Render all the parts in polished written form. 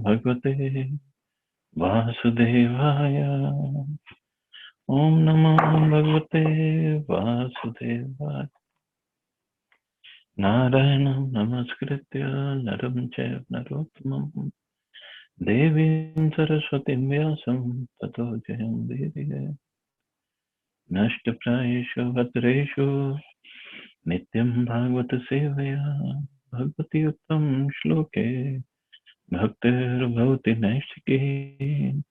Bhagavate Vasudevaya. Om Namo Bhagavate Vasudevaya. Narayanam Namaskritya Naram Chaiv Narottamam Devim Saraswatim Vyasam Tato Jayam Vedaya Nashtaprayeshu Bhatreshu Nityam Bhagavata Sevaya Bhagavati Uttam Shloke Bhaktir Bhavati Naishiki.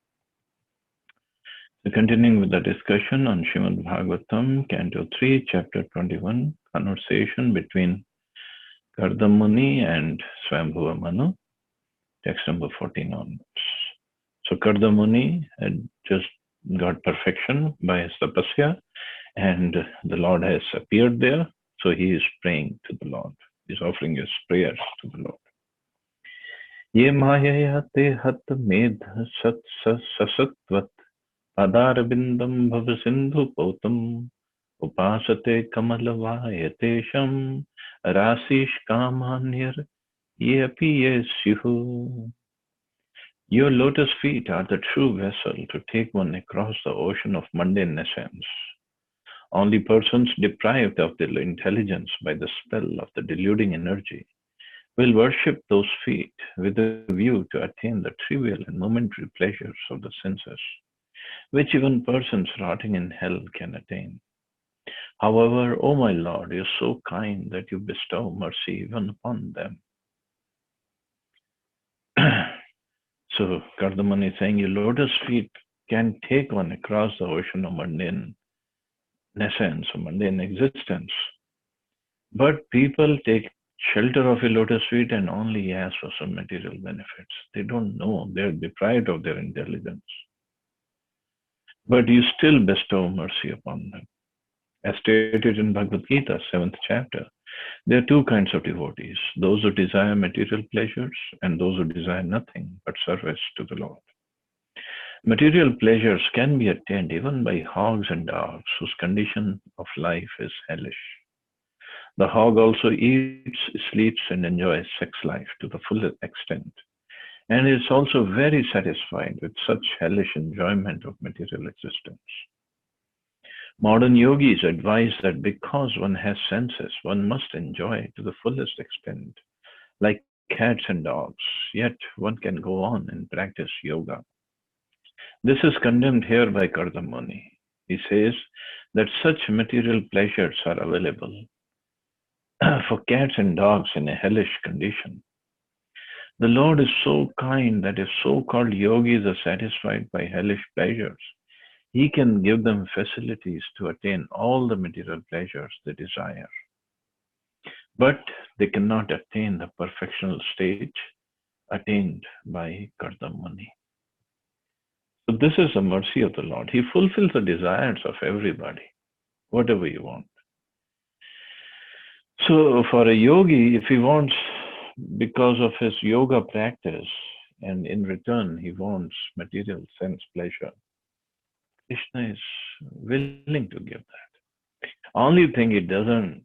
So continuing with the discussion on Srimad Bhagavatam, Canto 3, Chapter 21, conversation between Kardama Muni and Swambhuva Manu, text number 14 onwards. So Kardama Muni had just got perfection by his tapasya, and the Lord has appeared there, so he is praying to the Lord. He is offering his prayers to the Lord. Ye mayaya te hat med sat sasatvat Adarabindam bhavasindhu pautam upasate kamalavayatesham rasish kamanyar yepi yesyuhu. Your lotus feet are the true vessel to take one across the ocean of mundane essence. Only persons deprived of their intelligence by the spell of the deluding energy will worship those feet with a view to attain the trivial and momentary pleasures of the senses, which even persons rotting in hell can attain. However, O my Lord, you are so kind that you bestow mercy even upon them. So Kardamani is saying, your lotus feet can take one across the ocean of mundane essence, or mundane existence. But people take shelter of your lotus feet and only ask for some material benefits. They don't know, they're deprived of their intelligence. But you still bestow mercy upon them. As stated in Bhagavad Gita, 7th chapter, there are two kinds of devotees, those who desire material pleasures and those who desire nothing but service to the Lord. Material pleasures can be attained even by hogs and dogs whose condition of life is hellish. The hog also eats, sleeps, and enjoys sex life to the full extent, and is also very satisfied with such hellish enjoyment of material existence. Modern yogis advise that because one has senses, one must enjoy to the fullest extent, like cats and dogs, yet one can go on and practice yoga. This is condemned here by Kardama Muni. He says that such material pleasures are available for cats and dogs in a hellish condition. The Lord is so kind that if so-called yogis are satisfied by hellish pleasures, He can give them facilities to attain all the material pleasures they desire. But they cannot attain the perfectional stage attained by Kardama Muni. So this is the mercy of the Lord. He fulfills the desires of everybody, whatever you want. So for a yogi, if he wants, because of his yoga practice, and in return he wants material sense pleasure, Krishna is willing to give that. Only thing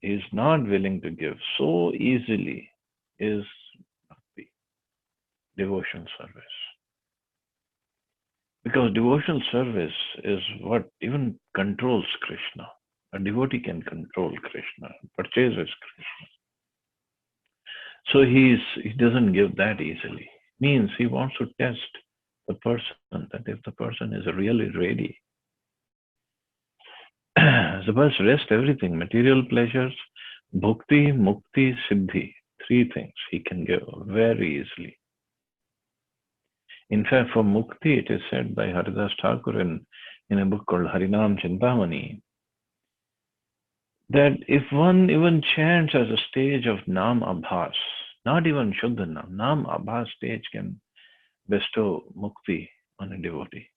is not willing to give so easily is bhakti, devotional service. Because devotional service is what even controls Krishna. A devotee can control Krishna, purchases Krishna. So he doesn't give that easily. Means he wants to test the person, that if the person is really ready. Suppose rest everything, material pleasures, bhukti, mukti, siddhi, three things he can give very easily. In fact, for mukti, it is said by Haridas Thakur in a book called Harinam Chintamani, that if one even chants as a stage of Nam Abhas, not even Shuddha Nam Abhas stage can bestow mukti on a devotee,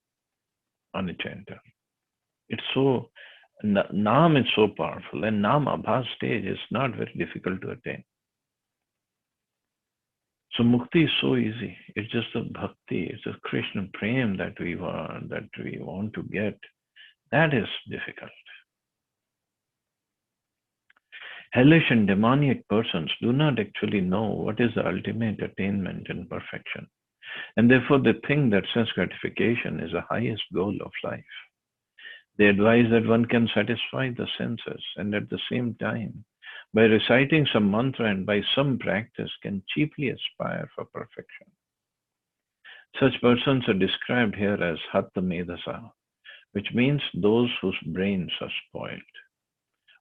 on a chanter. It's so, Nam is so powerful, and Nam Abhas stage is not very difficult to attain. So mukti is so easy. It's just a bhakti, it's a Krishna prem that we want to get. That is difficult. Hellish and demoniac persons do not actually know what is the ultimate attainment and perfection. and therefore they think that sense gratification is the highest goal of life. They advise that one can satisfy the senses and at the same time, by reciting some mantra and by some practice, can cheaply aspire for perfection. Such persons are described here as Hatha Medasa, which means those whose brains are spoiled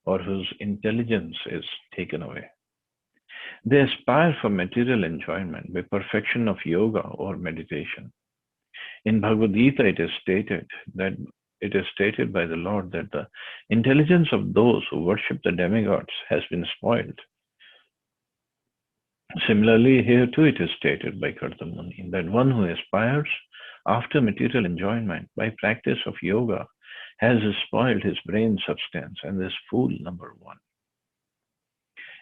or whose intelligence is taken away. They aspire for material enjoyment by perfection of yoga or meditation. In Bhagavad Gita, it is stated by the Lord that the intelligence of those who worship the demigods has been spoiled. Similarly, here too it is stated by Kardamuni that one who aspires after material enjoyment by practice of yoga has spoiled his brain substance and is fool number one.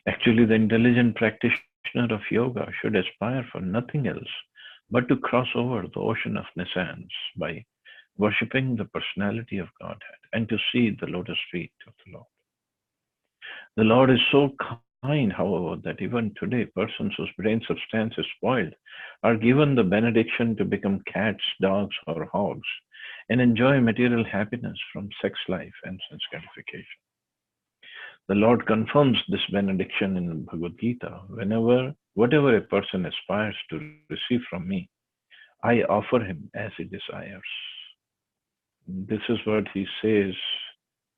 Actually, the intelligent practitioner of yoga should aspire for nothing else but to cross over the ocean of nescience by worshipping the personality of Godhead and to see the lotus feet of the Lord. The Lord is so kind, however, that even today persons whose brain substance is spoiled are given the benediction to become cats, dogs, or hogs and enjoy material happiness from sex life and sense gratification. The Lord confirms this benediction in the Bhagavad Gita. Whatever a person aspires to receive from me, I offer him as he desires. This is what he says,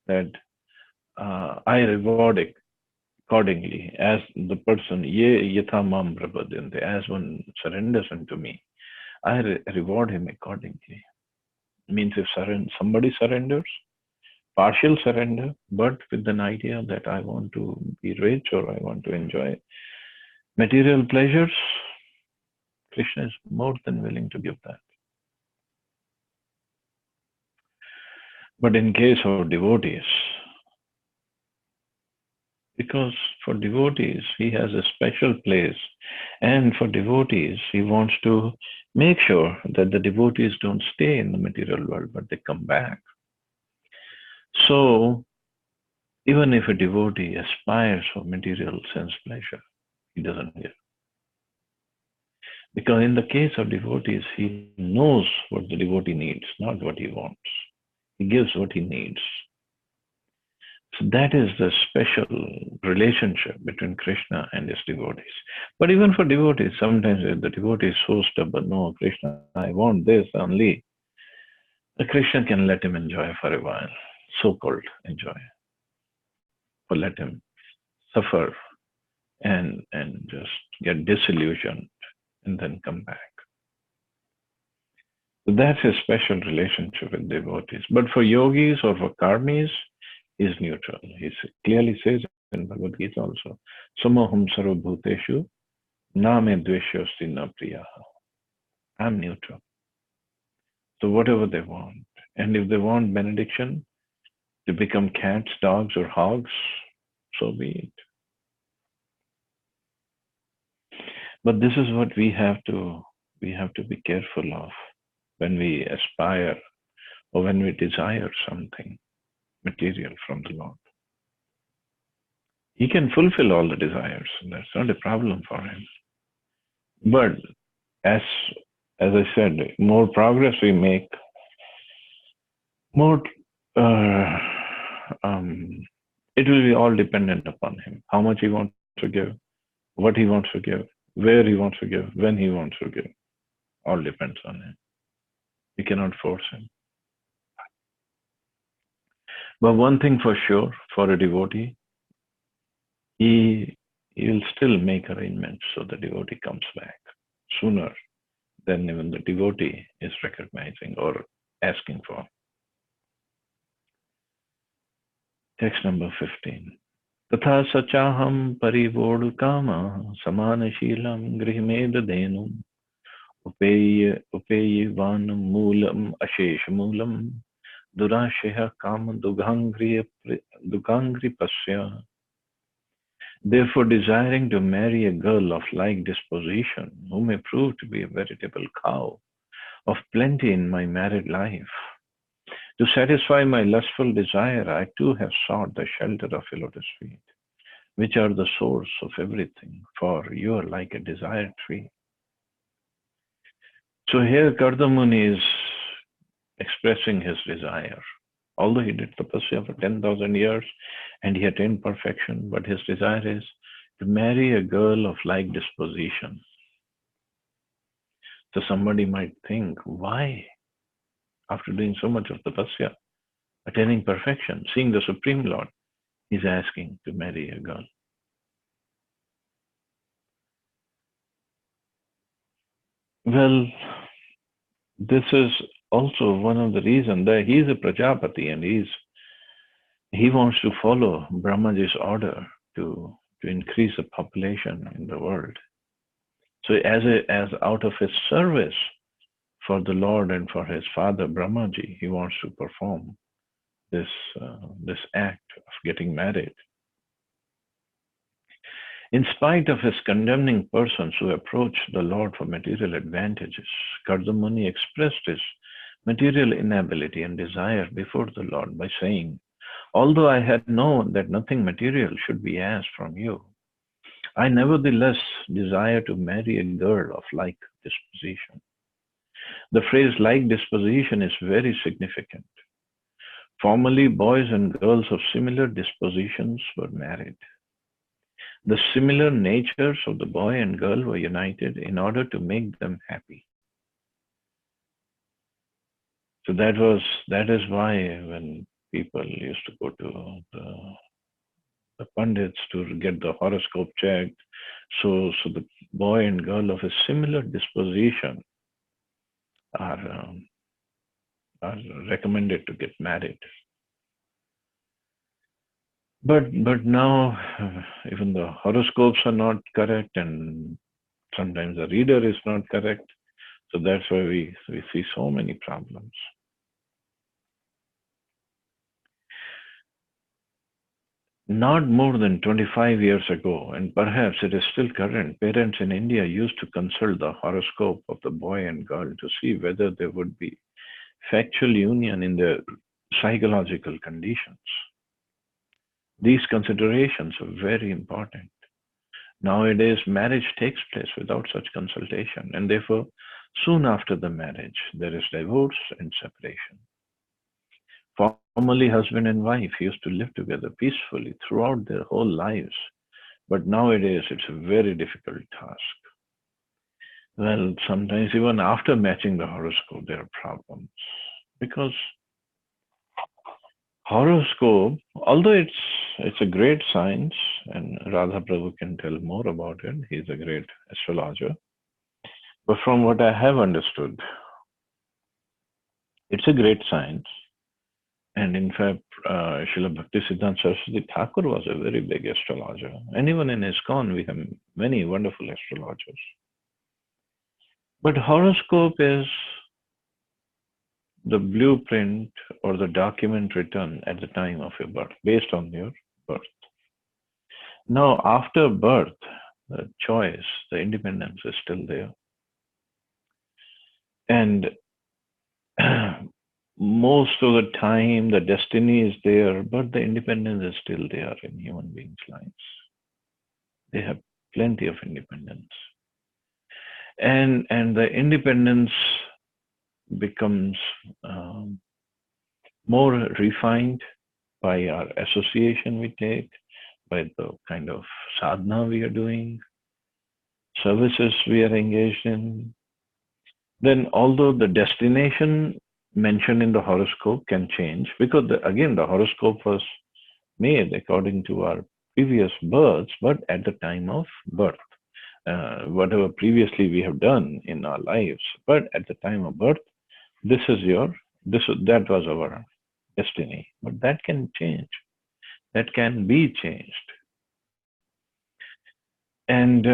that I reward it accordingly as the person, ye yatha mam prabhadyante, as one surrenders unto me, I reward him accordingly. Means if somebody surrenders, partial surrender, but with an idea that I want to be rich or I want to enjoy material pleasures, Krishna is more than willing to give that. But in case of devotees, because for devotees, he has a special place, and for devotees, he wants to make sure that the devotees don't stay in the material world, but they come back. So, even if a devotee aspires for material sense pleasure, he doesn't give. Because in the case of devotees, he knows what the devotee needs, not what he wants. He gives what he needs. So that is the special relationship between Krishna and his devotees. But even for devotees, sometimes if the devotee is so stubborn, no, Krishna, I want this only, the Krishna can let him enjoy for a while, so-called enjoy, or let him suffer and just get disillusioned and then come back. So that's a special relationship with devotees. But for yogis or for karmis, he's neutral. He clearly says in Bhagavad Gita also, Samoham sarvabhuteshu na me dveshyosti na priyaha. I'm neutral. So whatever they want. And if they want benediction to become cats, dogs, or hogs, so be it. But this is what we have to be careful of when we aspire or when we desire something material from the Lord. He can fulfill all the desires. That's not a problem for him. But as I said, more progress we make, more it will be all dependent upon him. How much he wants to give, what he wants to give, where he wants to give, when he wants to give. All depends on him. We cannot force him. But one thing for sure, for a devotee, he will still make arrangements so the devotee comes back sooner than even the devotee is recognizing or asking for. Text number 15. Tatha sachaham parivodu kama samana shilam grihmed denum upeyivanam moolam ashesh moolam durasheha kama dugangri pasya. Therefore, desiring to marry a girl of like disposition, who may prove to be a veritable cow of plenty in my married life, to satisfy my lustful desire, I too have sought the shelter of your lotus feet, which are the source of everything, for you are like a desired tree. So here Kardamuni is expressing his desire. Although he did tapasya for 10,000 years and he attained perfection, but his desire is to marry a girl of like disposition. So somebody might think, why, after doing so much of tapasya, attaining perfection, seeing the Supreme Lord, he's asking to marry a girl? Well, this is also one of the reasons that he's a Prajapati and he wants to follow Brahmaji's order to increase the population in the world. So as out of his service for the Lord and for his father Brahmaji, he wants to perform this this act of getting married. In spite of his condemning persons who approached the Lord for material advantages, Kardamuni expressed his material inability and desire before the Lord by saying, although I had known that nothing material should be asked from you, I nevertheless desire to marry a girl of like disposition. The phrase like disposition is very significant. Formerly, boys and girls of similar dispositions were married. The similar natures of the boy and girl were united in order to make them happy. So that is why when people used to go to the pundits to get the horoscope checked, so the boy and girl of a similar disposition are are recommended to get married. But now even the horoscopes are not correct, and sometimes the reader is not correct. So that's why we see so many problems. Not more than 25 years ago, and perhaps it is still current, parents in India used to consult the horoscope of the boy and girl to see whether there would be factual union in their psychological conditions. These considerations are very important. Nowadays, marriage takes place without such consultation, and therefore, soon after the marriage, there is divorce and separation. Formerly, husband and wife used to live together peacefully throughout their whole lives, but nowadays it's a very difficult task. Well, sometimes even after matching the horoscope, there are problems because horoscope, although it's a great science, and Radha Prabhu can tell more about it. He's a great astrologer. But from what I have understood, it's a great science. And in fact, Srila Bhaktisiddhanta Saraswati Thakur was a very big astrologer. And even in ISKCON, we have many wonderful astrologers. But horoscope is the blueprint or the document written at the time of your birth, based on your birth. Now, after birth, the choice, the independence is still there. And most of the time, the destiny is there, but the independence is still there in human beings' lives. They have plenty of independence. And the independence becomes more refined by our association we take, by the kind of sadhana we are doing, services we are engaged in. Then, although the destination mentioned in the horoscope can change, because again, the horoscope was made according to our previous births, but at the time of birth. Whatever previously we have done in our lives, but at the time of birth, that was our destiny. But that can change. That can be changed. And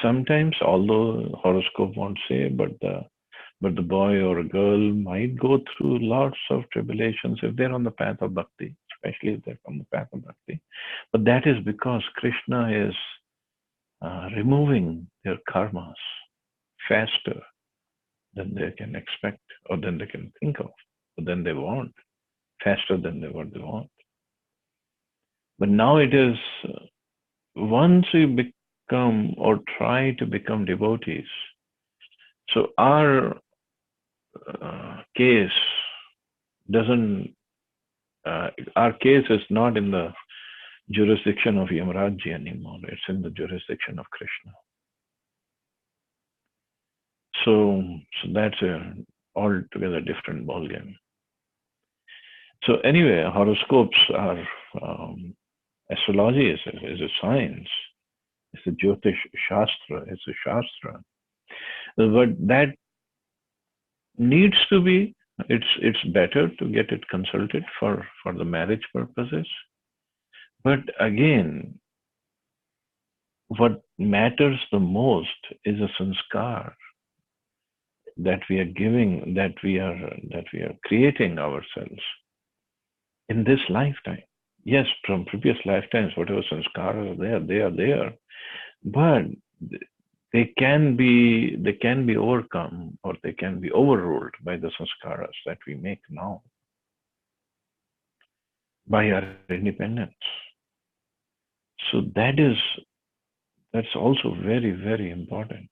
sometimes, although horoscope won't say, but the boy or a girl might go through lots of tribulations if they're on the path of bhakti, especially if they're on the path of bhakti. But that is because Krishna is removing their karmas faster than they can expect or than they can think of, or than they want, faster than what they want. But now it is, once you become or try to become devotees, So our case doesn't, our case is not in the jurisdiction of Yamarajji anymore. It's in the jurisdiction of Krishna. So that's a altogether different ballgame. So anyway, horoscopes are, astrology is a science. It's a Jyotish Shastra. It's a Shastra. But that needs to be, it's better to get it consulted for the marriage purposes. But again, what matters the most is a sanskar that we are giving, that we are creating ourselves in this lifetime. Yes, from previous lifetimes, whatever sanskaras are there, they are there, but they can be overcome, or they can be overruled by the sanskaras that we make now, by our independence. So that's also very, very important.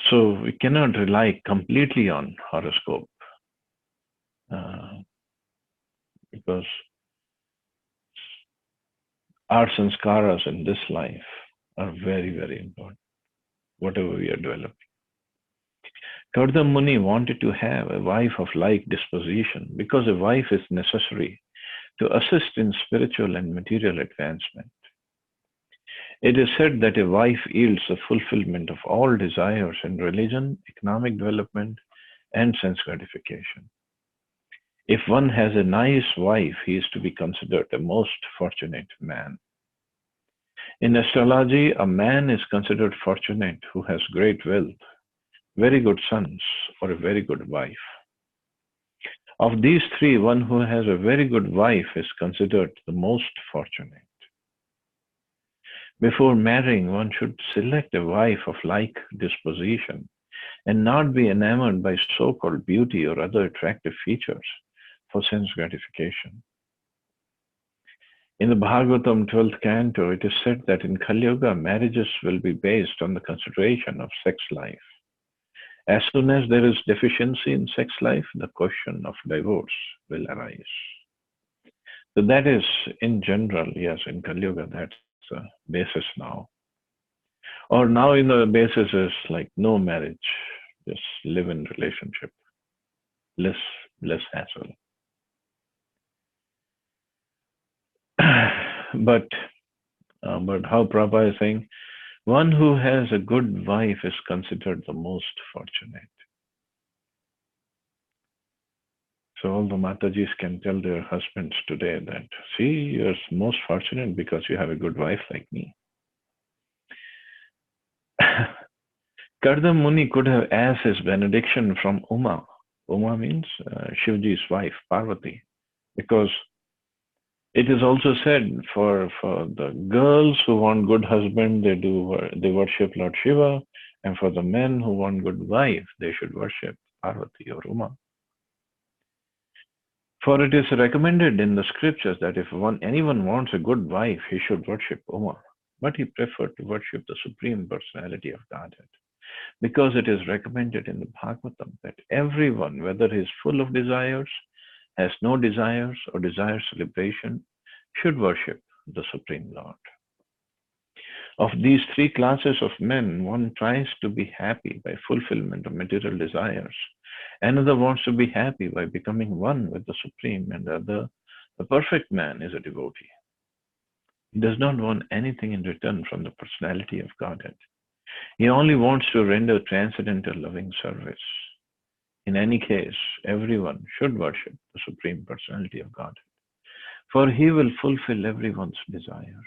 So we cannot rely completely on horoscope, because our sanskaras in this life are very, very important, whatever we are developing. Kardam Muni wanted to have a wife of like disposition because a wife is necessary to assist in spiritual and material advancement. It is said that a wife yields the fulfillment of all desires in religion, economic development, and sense gratification. If one has a nice wife, he is to be considered a most fortunate man. In astrology, a man is considered fortunate who has great wealth, very good sons, or a very good wife. Of these three, one who has a very good wife is considered the most fortunate. Before marrying, one should select a wife of like disposition and not be enamored by so-called beauty or other attractive features for sense gratification. In the Bhagavatam 12th canto, it is said that in Kali Yuga, marriages will be based on the consideration of sex life. As soon as there is deficiency in sex life, the question of divorce will arise. So that is, in general, yes, in Kali Yuga, that's the basis now. Or now in the basis is like no marriage, just live in relationship, less hassle. But how Prabhupada is saying, one who has a good wife is considered the most fortunate. So all the Matajis can tell their husbands today that, see, you're most fortunate because you have a good wife like me. Kardam Muni could have asked his benediction from Uma. Uma means Shivji's wife, Parvati, because it is also said for the girls who want good husband, they worship Lord Shiva, and for the men who want good wife, they should worship Parvati or Uma. For it is recommended in the scriptures that if anyone wants a good wife, he should worship Uma. But he preferred to worship the Supreme Personality of Godhead, because it is recommended in the Bhagavatam that everyone, whether he is full of desires, has no desires, or desires liberation, should worship the Supreme Lord. Of these three classes of men, one tries to be happy by fulfillment of material desires. Another wants to be happy by becoming one with the Supreme, and the perfect man is a devotee. He does not want anything in return from the personality of Godhead. He only wants to render transcendental loving service. In any case, everyone should worship the Supreme Personality of Godhead, for he will fulfill everyone's desire.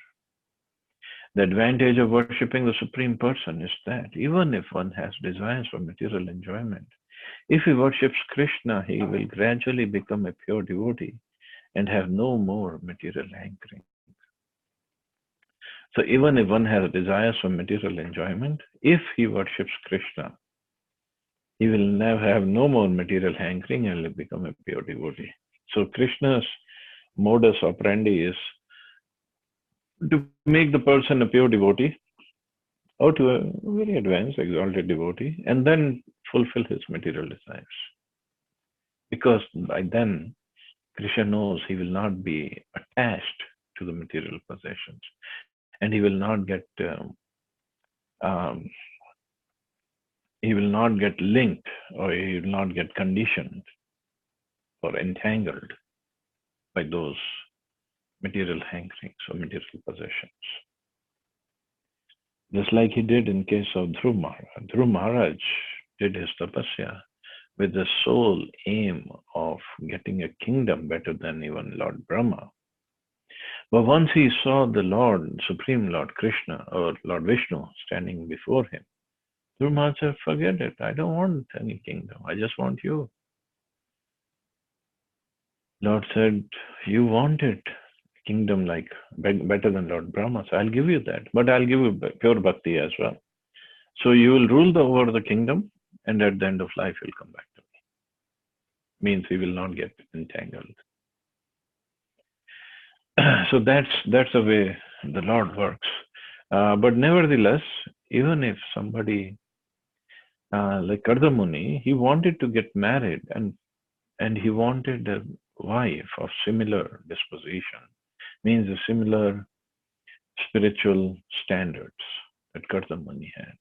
The advantage of worshipping the Supreme Person is that even if one has desires for material enjoyment, if he worships Krishna, he will gradually become a pure devotee and have no more material hankering. So even if one has desires for material enjoyment, if he worships Krishna, he will never have no more material hankering and will become a pure devotee. So Krishna's modus operandi is to make the person a pure devotee or to a very advanced, exalted devotee, and then fulfill his material desires. Because by then, Krishna knows he will not be attached to the material possessions, and um, he will not get linked, or he will not get conditioned or entangled by those material hankerings or material possessions. Just like he did in case of Dhruv Maharaj. Dhruv Maharaj did his tapasya with the sole aim of getting a kingdom better than even Lord Brahma. But once he saw the Lord, Supreme Lord Krishna or Lord Vishnu standing before him, Dhruv Maharaj said, forget it. I don't want any kingdom. I just want you. Lord said, you want it, kingdom like better than Lord Brahma. So I'll give you that. But I'll give you pure bhakti as well. So you will rule over the kingdom, and at the end of life, you'll come back to me. Means he will not get entangled. So that's the way the Lord works. But nevertheless, even if somebody like Kardamuni, he wanted to get married, and he wanted a wife of similar disposition, means a similar spiritual standards that Kardamuni had.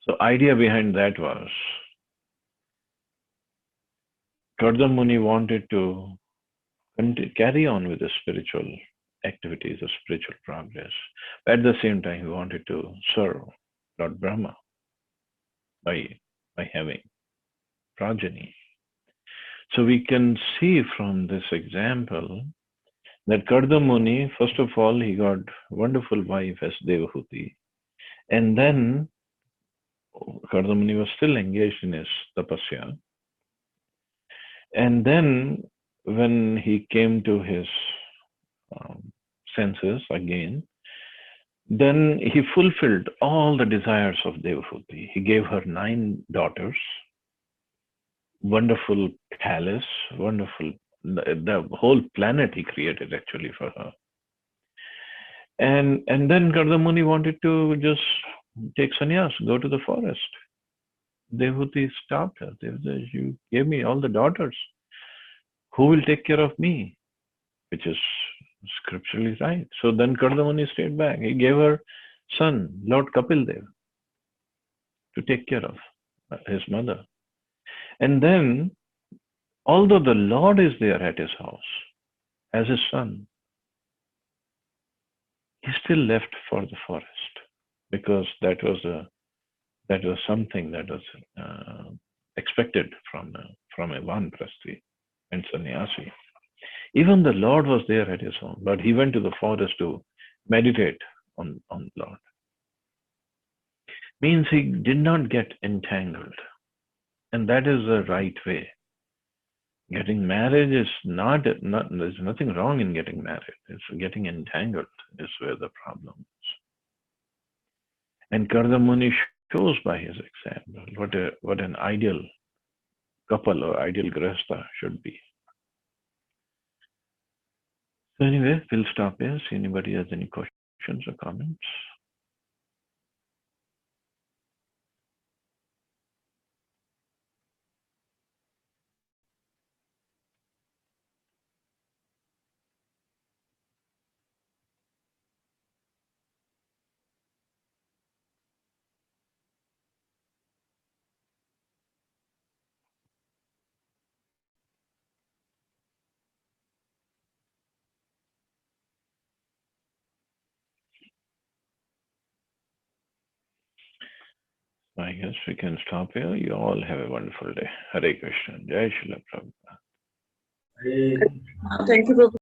So idea behind that was Kardamuni wanted to carry on with the spiritual activities of spiritual progress. But at the same time, he wanted to serve Lord Brahma by having progeny. So we can see from this example that Kardamuni, first of all, he got wonderful wife as Devahuti. And then Kardamuni was still engaged in his tapasya. And then when he came to his senses again, then he fulfilled all the desires of Devahuti. He gave her 9 daughters, wonderful palace, wonderful, the whole planet he created actually for her. And then Kardamuni wanted to just take sannyas, go to the forest. Devahuti stopped her. They said, you gave me all the daughters. Who will take care of me? Which is scripturally right. So then Kardamuni stayed back. He gave her son, Lord Kapil Dev, to take care of his mother. And then, although the Lord is there at his house as his son, he still left for the forest because that was something that was expected from a Vanprasthi and sannyasi. Even the Lord was there at his home, but he went to the forest to meditate on Lord. Means he did not get entangled. And that is the right way. Getting married is there's nothing wrong in getting married. It's getting entangled is where the problem is. And Kardamuni shows by his example what an ideal couple or ideal grihastha should be. So anyway, we'll stop here. See anybody has any questions or comments? I guess we can stop here. You all have a wonderful day. Hare Krishna. Jai Srila Prabhupada. Thank you, Prabhupada.